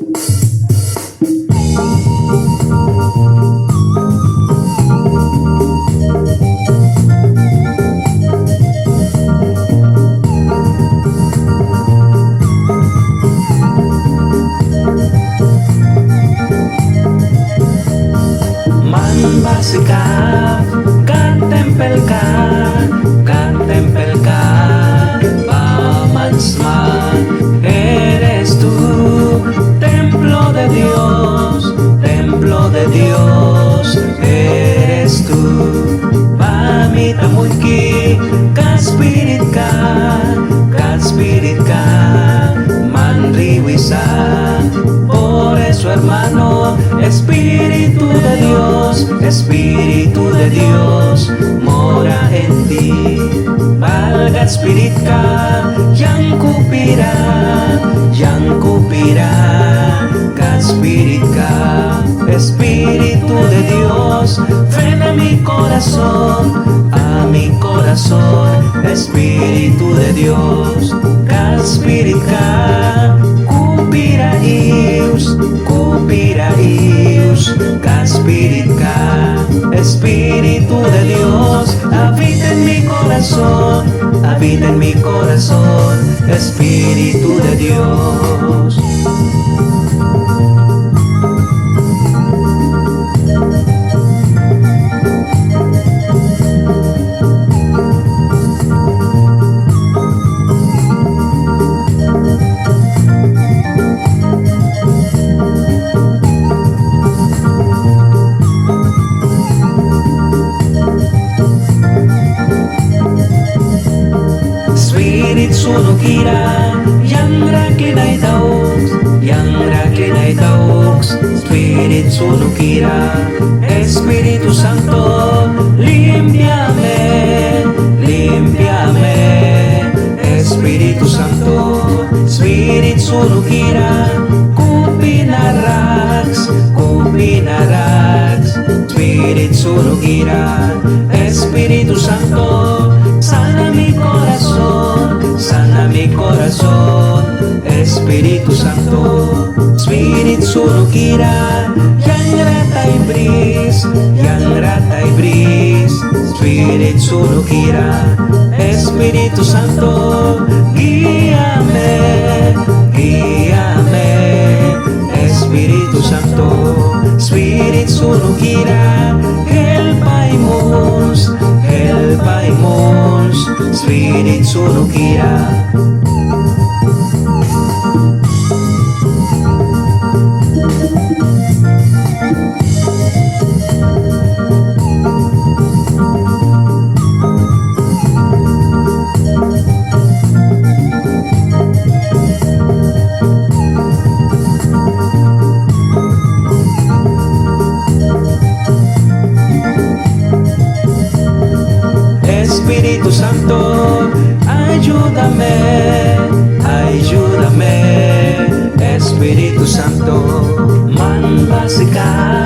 Manbase ka, katempel ka, katempel ka, pamansman. Eres tú, templo de Dios, eres tú. Pamita mulki, kaspirit ka, manriwisa. Por eso, hermano, Espíritu de Dios, mora en ti. Valga Spirit ka, yang kupira, ka Spirit ka. Espíritu de Dios, ven a mi corazón, Espíritu de Dios, ka Spirit ka. Kupiraius, ka Spirit ka. Espíritu de Dios, habita en mi corazón, Espíritu de Dios. Spirit sunukira, yang raklinay taux, Spirit sunukira, Espíritu Santo, límpiame, Espíritu Santo, Spirit sunukira, kupinarax, Spirit sunukira, Espíritu Santo, sana mi corazón, Espíritu Santo. Spirit sunukira, yang ratay bris, Spirit sunukira, Espíritu Santo, guíame, Espíritu Santo. Spirit sunukira, helpaimus, Spirit sunukira. Espíritu Santo, ayúdame, Espíritu Santo, manbase ka,